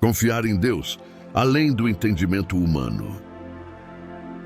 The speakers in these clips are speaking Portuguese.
Confiar em Deus, além do entendimento humano.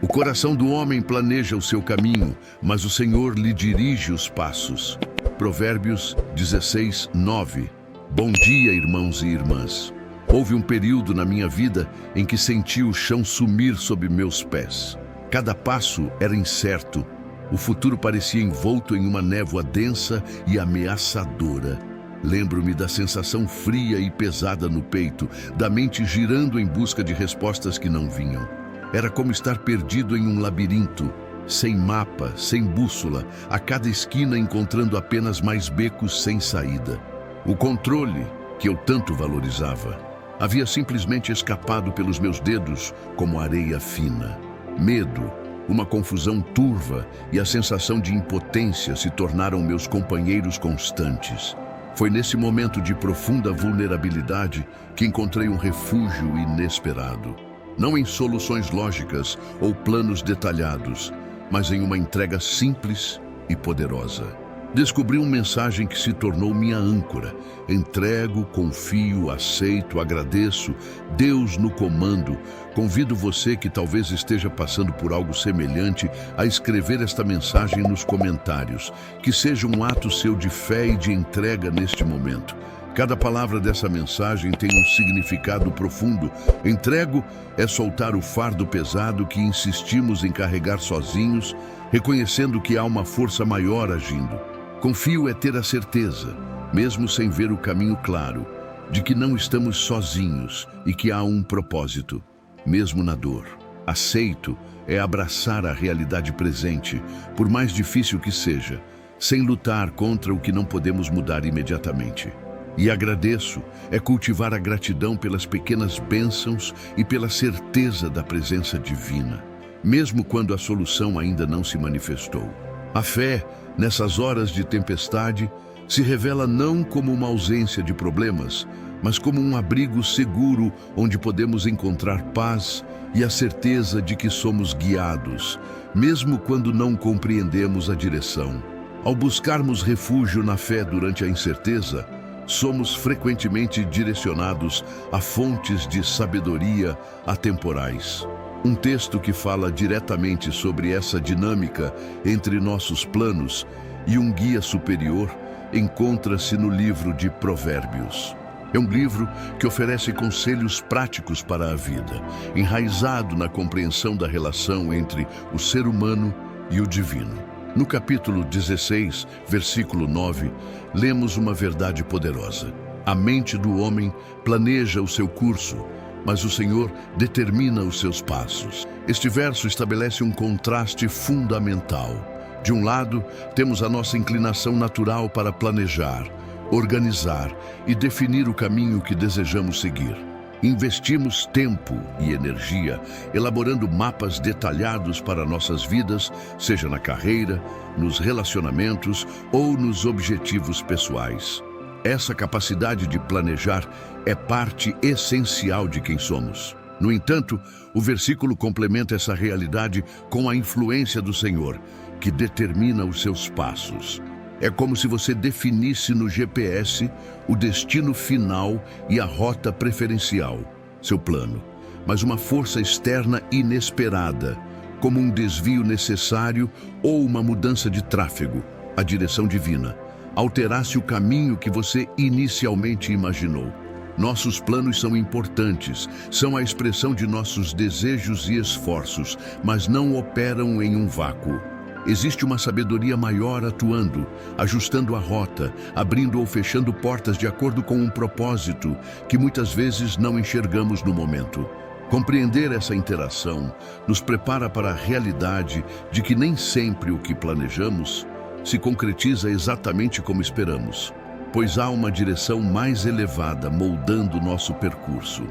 O coração do homem planeja o seu caminho, mas o Senhor lhe dirige os passos. Provérbios 16, 9. Bom dia, irmãos e irmãs. Houve um período na minha vida em que senti o chão sumir sob meus pés. Cada passo era incerto. O futuro parecia envolto em uma névoa densa e ameaçadora. Lembro-me da sensação fria e pesada no peito, da mente girando em busca de respostas que não vinham. Era como estar perdido em um labirinto, sem mapa, sem bússola, a cada esquina encontrando apenas mais becos sem saída. O controle, que eu tanto valorizava, havia simplesmente escapado pelos meus dedos como areia fina. Medo, uma confusão turva e a sensação de impotência se tornaram meus companheiros constantes. Foi nesse momento de profunda vulnerabilidade que encontrei um refúgio inesperado. Não em soluções lógicas ou planos detalhados, mas em uma entrega simples e poderosa. Descobri uma mensagem que se tornou minha âncora. Entrego, confio, aceito, agradeço. Deus no comando. Convido você que talvez esteja passando por algo semelhante a escrever esta mensagem nos comentários. Que seja um ato seu de fé e de entrega neste momento. Cada palavra dessa mensagem tem um significado profundo. Entrego é soltar o fardo pesado que insistimos em carregar sozinhos, reconhecendo que há uma força maior agindo. Confio é ter a certeza, mesmo sem ver o caminho claro, de que não estamos sozinhos e que há um propósito, mesmo na dor. Aceito é abraçar a realidade presente, por mais difícil que seja, sem lutar contra o que não podemos mudar imediatamente. E agradeço é cultivar a gratidão pelas pequenas bênçãos e pela certeza da presença divina, mesmo quando a solução ainda não se manifestou. A fé, nessas horas de tempestade, se revela não como uma ausência de problemas, mas como um abrigo seguro onde podemos encontrar paz e a certeza de que somos guiados, mesmo quando não compreendemos a direção. Ao buscarmos refúgio na fé durante a incerteza, somos frequentemente direcionados a fontes de sabedoria atemporais. Um texto que fala diretamente sobre essa dinâmica entre nossos planos e um guia superior encontra-se no livro de Provérbios. É um livro que oferece conselhos práticos para a vida, enraizado na compreensão da relação entre o ser humano e o divino. No capítulo 16, versículo 9, lemos uma verdade poderosa. A mente do homem planeja o seu curso, mas o Senhor determina os seus passos. Este verso estabelece um contraste fundamental. De um lado, temos a nossa inclinação natural para planejar, organizar e definir o caminho que desejamos seguir. Investimos tempo e energia elaborando mapas detalhados para nossas vidas, seja na carreira, nos relacionamentos ou nos objetivos pessoais. Essa capacidade de planejar é parte essencial de quem somos. No entanto, o versículo complementa essa realidade com a influência do Senhor, que determina os seus passos. É como se você definisse no GPS o destino final e a rota preferencial, seu plano, mas uma força externa inesperada, como um desvio necessário ou uma mudança de tráfego, a direção divina, alterasse o caminho que você inicialmente imaginou. Nossos planos são importantes, são a expressão de nossos desejos e esforços, mas não operam em um vácuo. Existe uma sabedoria maior atuando, ajustando a rota, abrindo ou fechando portas de acordo com um propósito que muitas vezes não enxergamos no momento. Compreender essa interação nos prepara para a realidade de que nem sempre o que planejamos se concretiza exatamente como esperamos, pois há uma direção mais elevada moldando nosso percurso.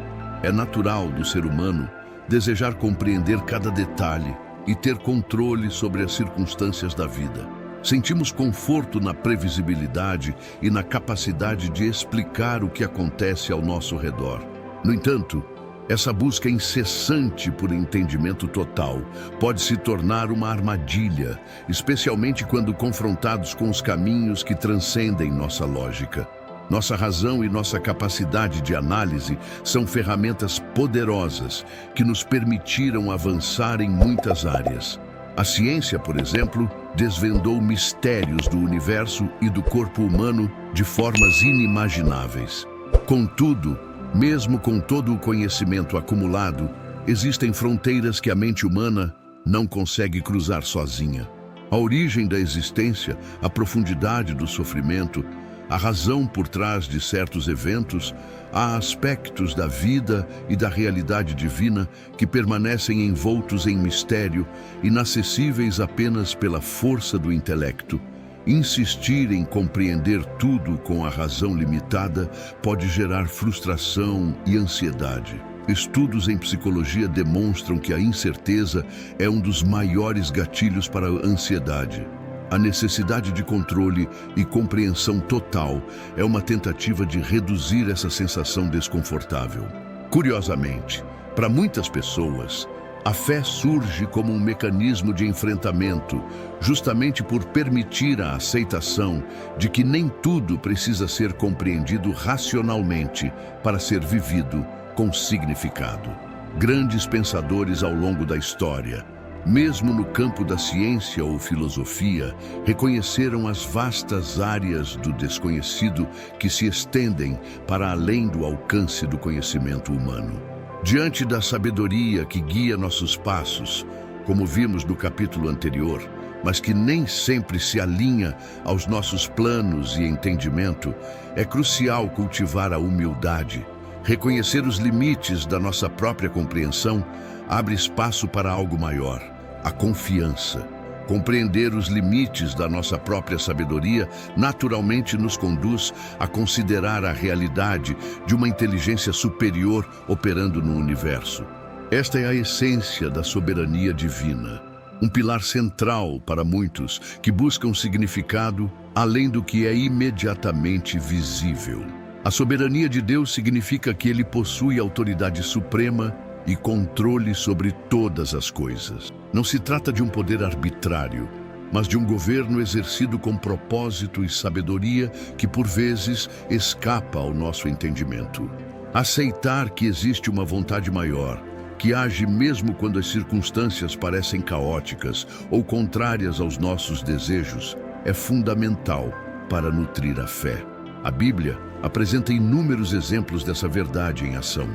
É natural do ser humano desejar compreender cada detalhe e ter controle sobre as circunstâncias da vida. Sentimos conforto na previsibilidade e na capacidade de explicar o que acontece ao nosso redor. No entanto, essa busca incessante por entendimento total pode se tornar uma armadilha, especialmente quando confrontados com os caminhos que transcendem nossa lógica. Nossa razão e nossa capacidade de análise são ferramentas poderosas que nos permitiram avançar em muitas áreas. A ciência, por exemplo, desvendou mistérios do universo e do corpo humano de formas inimagináveis. Contudo, mesmo com todo o conhecimento acumulado, existem fronteiras que a mente humana não consegue cruzar sozinha. A origem da existência, a profundidade do sofrimento, a razão por trás de certos eventos, há aspectos da vida e da realidade divina que permanecem envoltos em mistério, inacessíveis apenas pela força do intelecto. Insistir em compreender tudo com a razão limitada pode gerar frustração e ansiedade. Estudos em psicologia demonstram que a incerteza é um dos maiores gatilhos para a ansiedade. A necessidade de controle e compreensão total é uma tentativa de reduzir essa sensação desconfortável. Curiosamente, para muitas pessoas, a fé surge como um mecanismo de enfrentamento, justamente por permitir a aceitação de que nem tudo precisa ser compreendido racionalmente para ser vivido com significado. Grandes pensadores ao longo da história, mesmo no campo da ciência ou filosofia, reconheceram as vastas áreas do desconhecido que se estendem para além do alcance do conhecimento humano. Diante da sabedoria que guia nossos passos, como vimos no capítulo anterior, mas que nem sempre se alinha aos nossos planos e entendimento, é crucial cultivar a humildade. Reconhecer os limites da nossa própria compreensão abre espaço para algo maior. A confiança. Compreender os limites da nossa própria sabedoria naturalmente nos conduz a considerar a realidade de uma inteligência superior operando no universo. Esta é a essência da soberania divina, um pilar central para muitos que buscam significado além do que é imediatamente visível. A soberania de Deus significa que Ele possui autoridade suprema e controle sobre todas as coisas. Não se trata de um poder arbitrário, mas de um governo exercido com propósito e sabedoria que, por vezes, escapa ao nosso entendimento. Aceitar que existe uma vontade maior, que age mesmo quando as circunstâncias parecem caóticas ou contrárias aos nossos desejos, é fundamental para nutrir a fé. A Bíblia apresenta inúmeros exemplos dessa verdade em ação.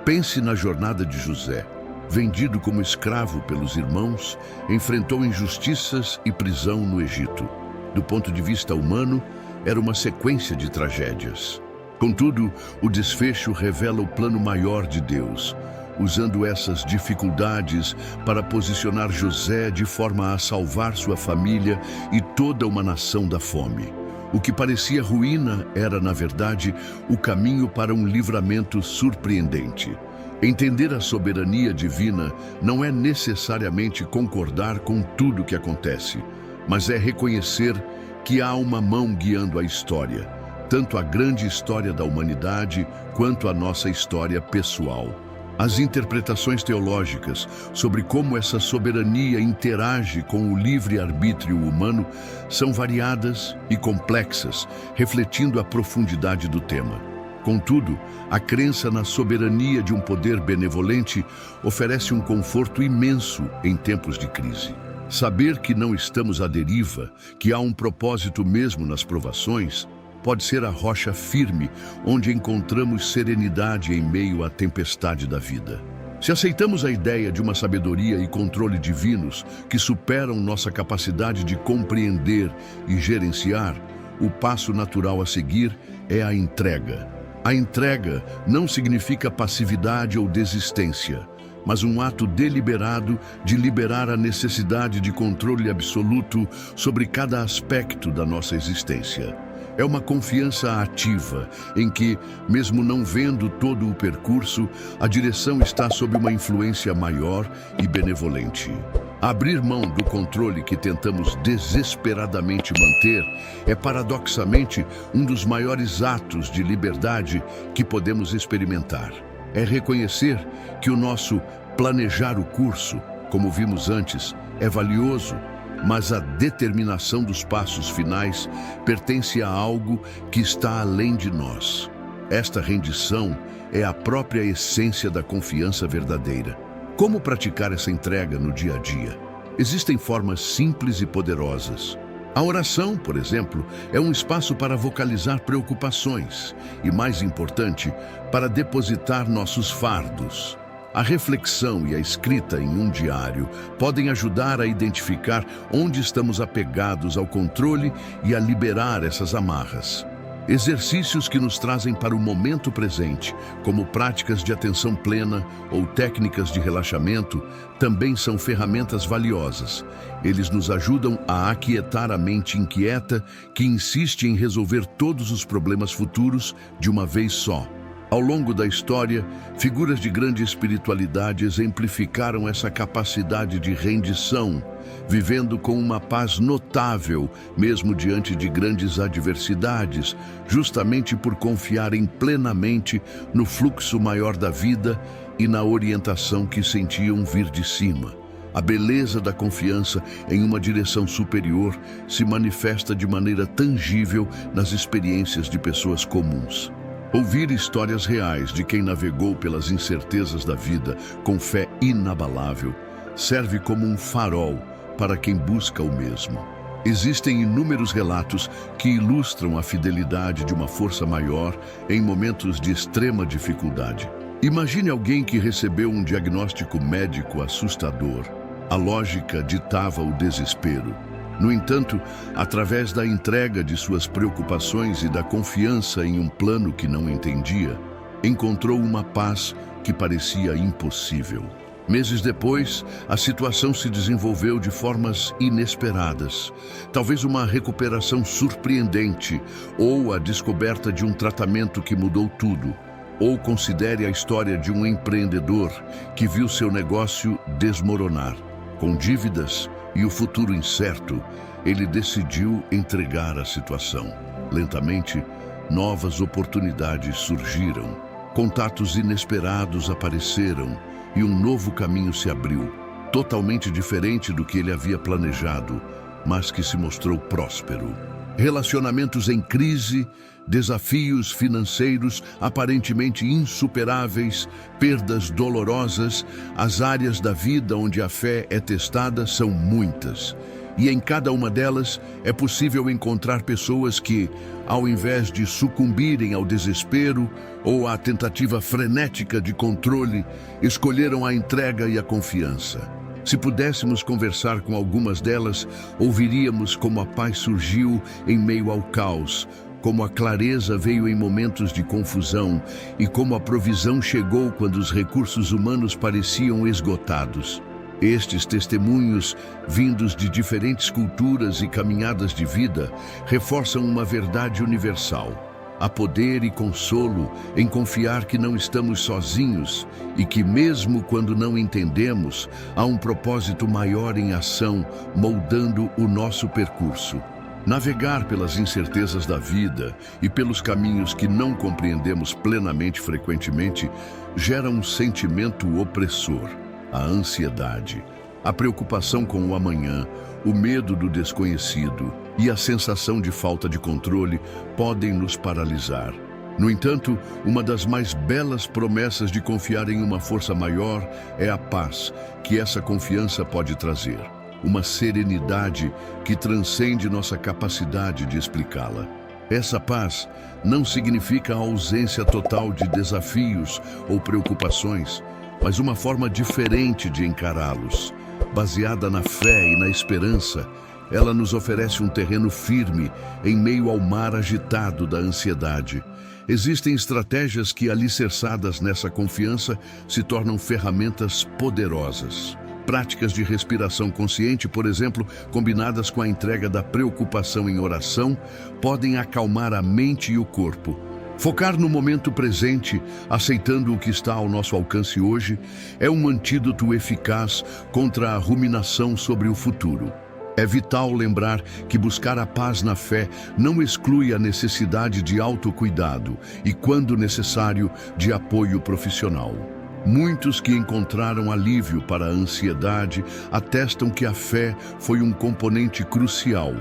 Pense na jornada de José. Vendido como escravo pelos irmãos, enfrentou injustiças e prisão no Egito. Do ponto de vista humano, era uma sequência de tragédias. Contudo, o desfecho revela o plano maior de Deus, usando essas dificuldades para posicionar José de forma a salvar sua família e toda uma nação da fome. O que parecia ruína era, na verdade, o caminho para um livramento surpreendente. Entender a soberania divina não é necessariamente concordar com tudo que acontece, mas é reconhecer que há uma mão guiando a história, tanto a grande história da humanidade quanto a nossa história pessoal. As interpretações teológicas sobre como essa soberania interage com o livre-arbítrio humano são variadas e complexas, refletindo a profundidade do tema. Contudo, a crença na soberania de um poder benevolente oferece um conforto imenso em tempos de crise. Saber que não estamos à deriva, que há um propósito mesmo nas provações, pode ser a rocha firme onde encontramos serenidade em meio à tempestade da vida. Se aceitamos a ideia de uma sabedoria e controle divinos que superam nossa capacidade de compreender e gerenciar, o passo natural a seguir é a entrega. A entrega não significa passividade ou desistência, mas um ato deliberado de liberar a necessidade de controle absoluto sobre cada aspecto da nossa existência. É uma confiança ativa, em que, mesmo não vendo todo o percurso, a direção está sob uma influência maior e benevolente. Abrir mão do controle que tentamos desesperadamente manter é, paradoxalmente, um dos maiores atos de liberdade que podemos experimentar. É reconhecer que o nosso planejar o curso, como vimos antes, é valioso, mas a determinação dos passos finais pertence a algo que está além de nós. Esta rendição é a própria essência da confiança verdadeira. Como praticar essa entrega no dia a dia? Existem formas simples e poderosas. A oração, por exemplo, é um espaço para vocalizar preocupações e, mais importante, para depositar nossos fardos. A reflexão e a escrita em um diário podem ajudar a identificar onde estamos apegados ao controle e a liberar essas amarras. Exercícios que nos trazem para o momento presente, como práticas de atenção plena ou técnicas de relaxamento, também são ferramentas valiosas. Eles nos ajudam a aquietar a mente inquieta que insiste em resolver todos os problemas futuros de uma vez só. Ao longo da história, figuras de grande espiritualidade exemplificaram essa capacidade de rendição, vivendo com uma paz notável, mesmo diante de grandes adversidades, justamente por confiarem plenamente no fluxo maior da vida e na orientação que sentiam vir de cima. A beleza da confiança em uma direção superior se manifesta de maneira tangível nas experiências de pessoas comuns. Ouvir histórias reais de quem navegou pelas incertezas da vida com fé inabalável serve como um farol para quem busca o mesmo. Existem inúmeros relatos que ilustram a fidelidade de uma força maior em momentos de extrema dificuldade. Imagine alguém que recebeu um diagnóstico médico assustador. A lógica ditava o desespero. No entanto, através da entrega de suas preocupações e da confiança em um plano que não entendia, encontrou uma paz que parecia impossível. Meses depois, a situação se desenvolveu de formas inesperadas. Talvez uma recuperação surpreendente ou a descoberta de um tratamento que mudou tudo. Ou considere a história de um empreendedor que viu seu negócio desmoronar. Com dívidas e o futuro incerto, ele decidiu entregar a situação. Lentamente, novas oportunidades surgiram. Contatos inesperados apareceram e um novo caminho se abriu, totalmente diferente do que ele havia planejado, mas que se mostrou próspero. Relacionamentos em crise, desafios financeiros aparentemente insuperáveis, perdas dolorosas, as áreas da vida onde a fé é testada são muitas. E em cada uma delas é possível encontrar pessoas que, ao invés de sucumbirem ao desespero ou à tentativa frenética de controle, escolheram a entrega e a confiança. Se pudéssemos conversar com algumas delas, ouviríamos como a paz surgiu em meio ao caos, como a clareza veio em momentos de confusão e como a provisão chegou quando os recursos humanos pareciam esgotados. Estes testemunhos, vindos de diferentes culturas e caminhadas de vida, reforçam uma verdade universal. Há poder e consolo em confiar que não estamos sozinhos e que, mesmo quando não entendemos, há um propósito maior em ação, moldando o nosso percurso. Navegar pelas incertezas da vida e pelos caminhos que não compreendemos plenamente frequentemente gera um sentimento opressor, a ansiedade, a preocupação com o amanhã, o medo do desconhecido e a sensação de falta de controle podem nos paralisar. No entanto, uma das mais belas promessas de confiar em uma força maior é a paz que essa confiança pode trazer. Uma serenidade que transcende nossa capacidade de explicá-la. Essa paz não significa a ausência total de desafios ou preocupações, mas uma forma diferente de encará-los. Baseada na fé e na esperança, ela nos oferece um terreno firme em meio ao mar agitado da ansiedade. Existem estratégias que, alicerçadas nessa confiança, se tornam ferramentas poderosas. Práticas de respiração consciente, por exemplo, combinadas com a entrega da preocupação em oração, podem acalmar a mente e o corpo. Focar no momento presente, aceitando o que está ao nosso alcance hoje, é um antídoto eficaz contra a ruminação sobre o futuro. É vital lembrar que buscar a paz na fé não exclui a necessidade de autocuidado e, quando necessário, de apoio profissional. Muitos que encontraram alívio para a ansiedade atestam que a fé foi um componente crucial,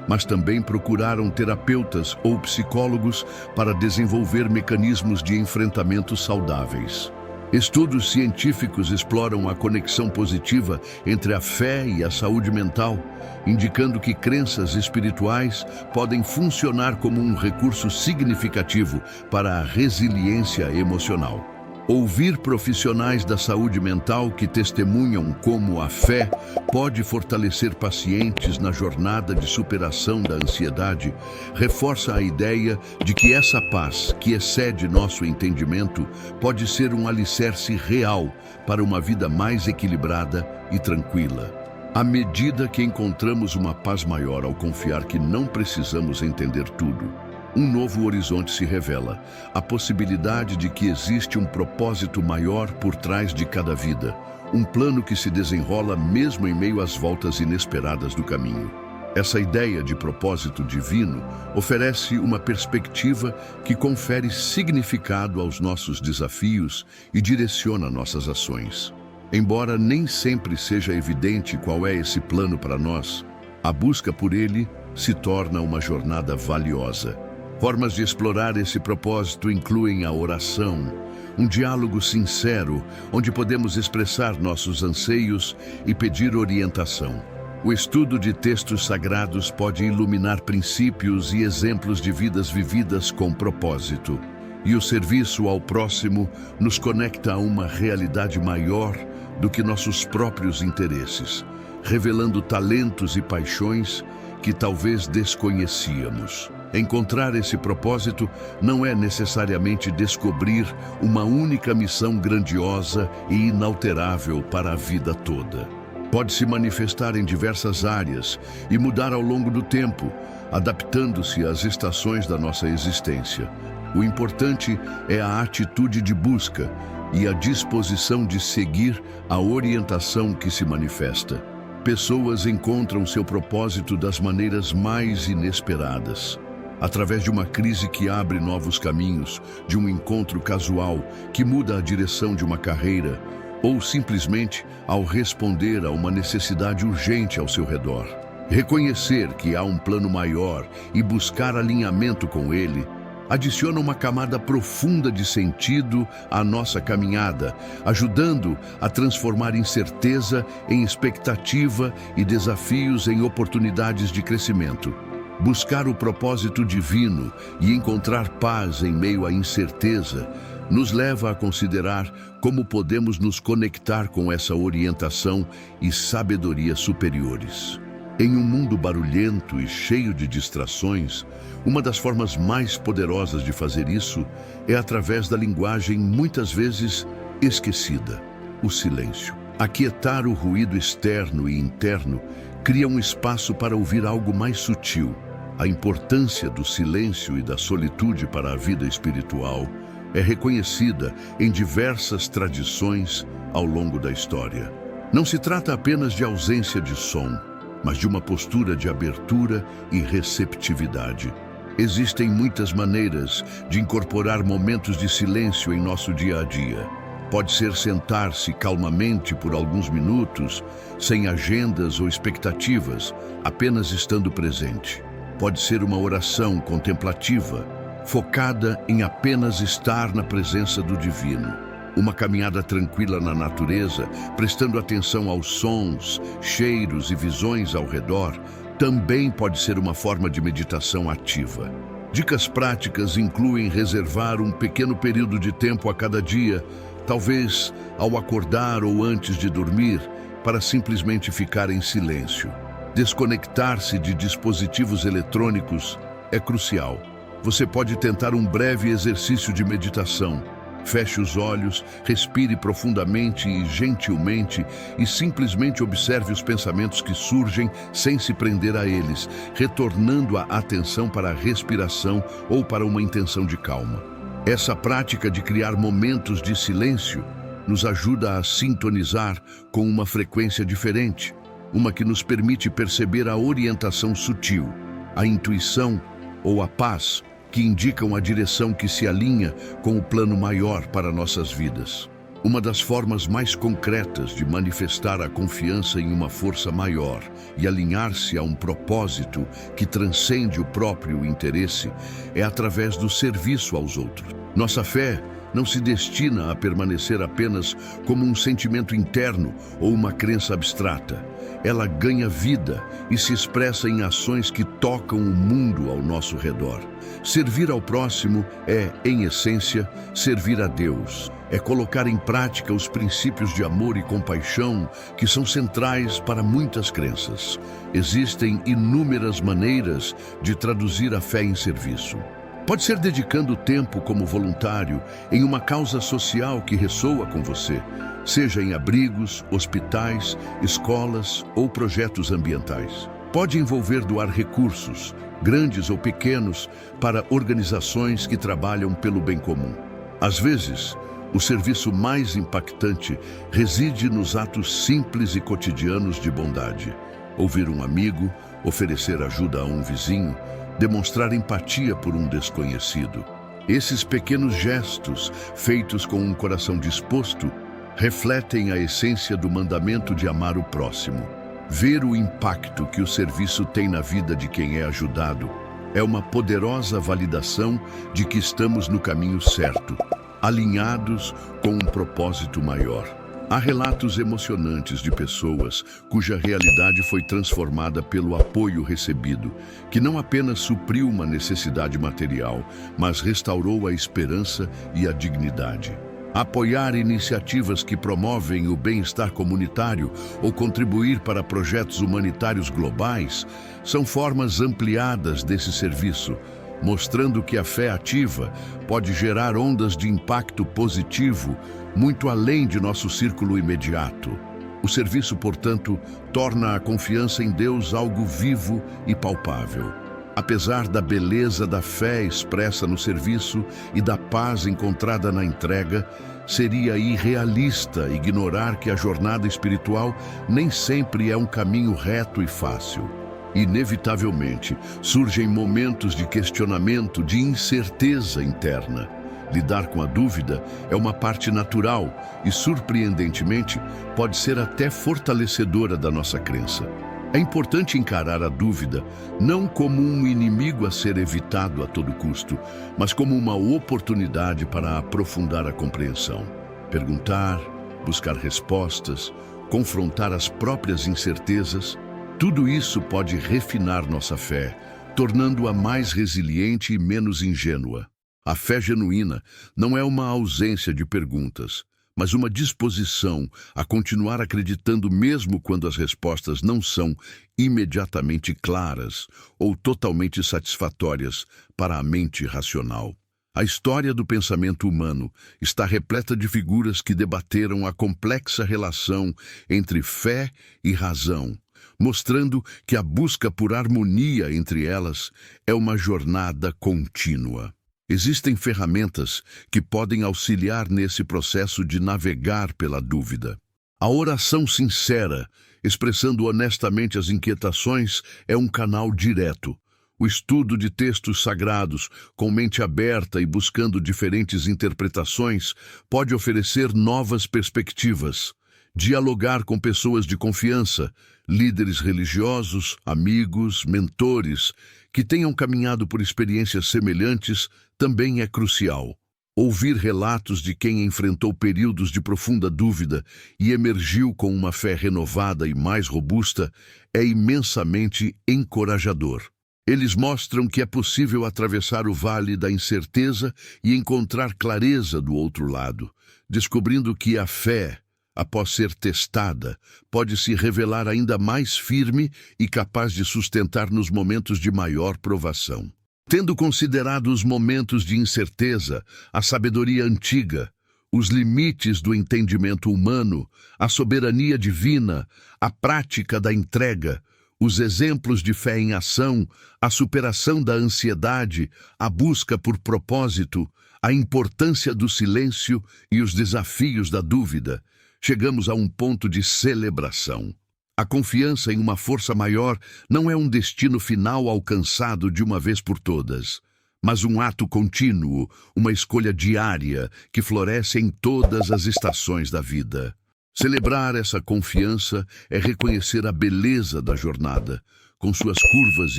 mas também procuraram terapeutas ou psicólogos para desenvolver mecanismos de enfrentamento saudáveis. Estudos científicos exploram a conexão positiva entre a fé e a saúde mental, indicando que crenças espirituais podem funcionar como um recurso significativo para a resiliência emocional. Ouvir profissionais da saúde mental que testemunham como a fé pode fortalecer pacientes na jornada de superação da ansiedade reforça a ideia de que essa paz, que excede nosso entendimento, pode ser um alicerce real para uma vida mais equilibrada e tranquila. À medida que encontramos uma paz maior ao confiar que não precisamos entender tudo, um novo horizonte se revela, a possibilidade de que existe um propósito maior por trás de cada vida, um plano que se desenrola mesmo em meio às voltas inesperadas do caminho. Essa ideia de propósito divino oferece uma perspectiva que confere significado aos nossos desafios e direciona nossas ações. Embora nem sempre seja evidente qual é esse plano para nós, a busca por ele se torna uma jornada valiosa. Formas de explorar esse propósito incluem a oração, um diálogo sincero, onde podemos expressar nossos anseios e pedir orientação. O estudo de textos sagrados pode iluminar princípios e exemplos de vidas vividas com propósito. E o serviço ao próximo nos conecta a uma realidade maior do que nossos próprios interesses, revelando talentos e paixões que talvez desconhecíamos. Encontrar esse propósito não é necessariamente descobrir uma única missão grandiosa e inalterável para a vida toda. Pode se manifestar em diversas áreas e mudar ao longo do tempo, adaptando-se às estações da nossa existência. O importante é a atitude de busca e a disposição de seguir a orientação que se manifesta. Pessoas encontram seu propósito das maneiras mais inesperadas. Através de uma crise que abre novos caminhos, de um encontro casual que muda a direção de uma carreira, ou simplesmente ao responder a uma necessidade urgente ao seu redor. Reconhecer que há um plano maior e buscar alinhamento com ele adiciona uma camada profunda de sentido à nossa caminhada, ajudando a transformar incerteza em expectativa e desafios em oportunidades de crescimento. Buscar o propósito divino e encontrar paz em meio à incerteza nos leva a considerar como podemos nos conectar com essa orientação e sabedoria superiores. Em um mundo barulhento e cheio de distrações, uma das formas mais poderosas de fazer isso é através da linguagem muitas vezes esquecida, o silêncio. Aquietar o ruído externo e interno cria um espaço para ouvir algo mais sutil. A importância do silêncio e da solitude para a vida espiritual é reconhecida em diversas tradições ao longo da história. Não se trata apenas de ausência de som, mas de uma postura de abertura e receptividade. Existem muitas maneiras de incorporar momentos de silêncio em nosso dia a dia. Pode ser sentar-se calmamente por alguns minutos, sem agendas ou expectativas, apenas estando presente. Pode ser uma oração contemplativa, focada em apenas estar na presença do divino. Uma caminhada tranquila na natureza, prestando atenção aos sons, cheiros e visões ao redor, também pode ser uma forma de meditação ativa. Dicas práticas incluem reservar um pequeno período de tempo a cada dia, talvez ao acordar ou antes de dormir, para simplesmente ficar em silêncio. Desconectar-se de dispositivos eletrônicos é crucial. Você pode tentar um breve exercício de meditação. Feche os olhos, respire profundamente e gentilmente e simplesmente observe os pensamentos que surgem sem se prender a eles, retornando a atenção para a respiração ou para uma intenção de calma. Essa prática de criar momentos de silêncio nos ajuda a sintonizar com uma frequência diferente, uma que nos permite perceber a orientação sutil, a intuição ou a paz que indicam a direção que se alinha com o plano maior para nossas vidas. Uma das formas mais concretas de manifestar a confiança em uma força maior e alinhar-se a um propósito que transcende o próprio interesse é através do serviço aos outros. Nossa fé não se destina a permanecer apenas como um sentimento interno ou uma crença abstrata. Ela ganha vida e se expressa em ações que tocam o mundo ao nosso redor. Servir ao próximo é, em essência, servir a Deus. É colocar em prática os princípios de amor e compaixão que são centrais para muitas crenças. Existem inúmeras maneiras de traduzir a fé em serviço. Pode ser dedicando tempo como voluntário em uma causa social que ressoa com você, seja em abrigos, hospitais, escolas ou projetos ambientais. Pode envolver doar recursos, grandes ou pequenos, para organizações que trabalham pelo bem comum. Às vezes, o serviço mais impactante reside nos atos simples e cotidianos de bondade. Ouvir um amigo, oferecer ajuda a um vizinho, demonstrar empatia por um desconhecido. Esses pequenos gestos, feitos com um coração disposto, refletem a essência do mandamento de amar o próximo. Ver o impacto que o serviço tem na vida de quem é ajudado é uma poderosa validação de que estamos no caminho certo, alinhados com um propósito maior. Há relatos emocionantes de pessoas cuja realidade foi transformada pelo apoio recebido, que não apenas supriu uma necessidade material, mas restaurou a esperança e a dignidade. Apoiar iniciativas que promovem o bem-estar comunitário ou contribuir para projetos humanitários globais são formas ampliadas desse serviço, mostrando que a fé ativa pode gerar ondas de impacto positivo muito além de nosso círculo imediato. O serviço, portanto, torna a confiança em Deus algo vivo e palpável. Apesar da beleza da fé expressa no serviço e da paz encontrada na entrega, seria irrealista ignorar que a jornada espiritual nem sempre é um caminho reto e fácil. Inevitavelmente, surgem momentos de questionamento, de incerteza interna. Lidar com a dúvida é uma parte natural e, surpreendentemente, pode ser até fortalecedora da nossa crença. É importante encarar a dúvida não como um inimigo a ser evitado a todo custo, mas como uma oportunidade para aprofundar a compreensão. Perguntar, buscar respostas, confrontar as próprias incertezas, tudo isso pode refinar nossa fé, tornando-a mais resiliente e menos ingênua. A fé genuína não é uma ausência de perguntas, mas uma disposição a continuar acreditando mesmo quando as respostas não são imediatamente claras ou totalmente satisfatórias para a mente racional. A história do pensamento humano está repleta de figuras que debateram a complexa relação entre fé e razão, mostrando que a busca por harmonia entre elas é uma jornada contínua. Existem ferramentas que podem auxiliar nesse processo de navegar pela dúvida. A oração sincera, expressando honestamente as inquietações, é um canal direto. O estudo de textos sagrados, com mente aberta e buscando diferentes interpretações, pode oferecer novas perspectivas. Dialogar com pessoas de confiança, líderes religiosos, amigos, mentores, que tenham caminhado por experiências semelhantes, também é crucial. Ouvir relatos de quem enfrentou períodos de profunda dúvida e emergiu com uma fé renovada e mais robusta é imensamente encorajador. Eles mostram que é possível atravessar o vale da incerteza e encontrar clareza do outro lado, descobrindo que a fé, após ser testada, pode se revelar ainda mais firme e capaz de sustentar nos momentos de maior provação. Tendo considerado os momentos de incerteza, a sabedoria antiga, os limites do entendimento humano, a soberania divina, a prática da entrega, os exemplos de fé em ação, a superação da ansiedade, a busca por propósito, a importância do silêncio e os desafios da dúvida, chegamos a um ponto de celebração. A confiança em uma força maior não é um destino final alcançado de uma vez por todas, mas um ato contínuo, uma escolha diária que floresce em todas as estações da vida. Celebrar essa confiança é reconhecer a beleza da jornada, com suas curvas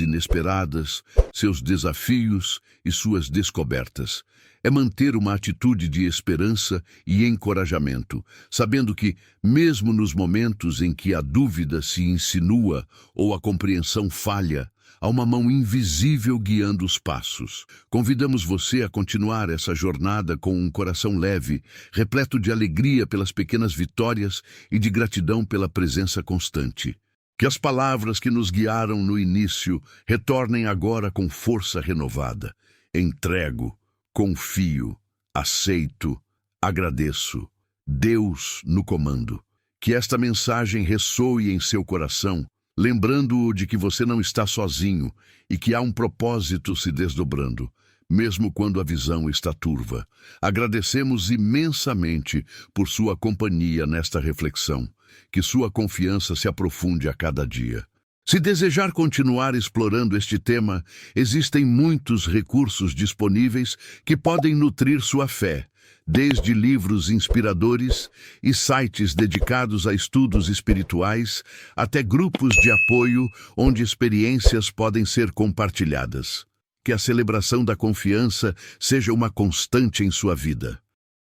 inesperadas, seus desafios e suas descobertas. É manter uma atitude de esperança e encorajamento, sabendo que, mesmo nos momentos em que a dúvida se insinua ou a compreensão falha, há uma mão invisível guiando os passos. Convidamos você a continuar essa jornada com um coração leve, repleto de alegria pelas pequenas vitórias e de gratidão pela presença constante. Que as palavras que nos guiaram no início retornem agora com força renovada. Entrego, confio, aceito, agradeço. Deus no comando. Que esta mensagem ressoe em seu coração, lembrando-o de que você não está sozinho e que há um propósito se desdobrando, mesmo quando a visão está turva. Agradecemos imensamente por sua companhia nesta reflexão. Que sua confiança se aprofunde a cada dia. Se desejar continuar explorando este tema, existem muitos recursos disponíveis que podem nutrir sua fé, desde livros inspiradores e sites dedicados a estudos espirituais, até grupos de apoio onde experiências podem ser compartilhadas. Que a celebração da confiança seja uma constante em sua vida.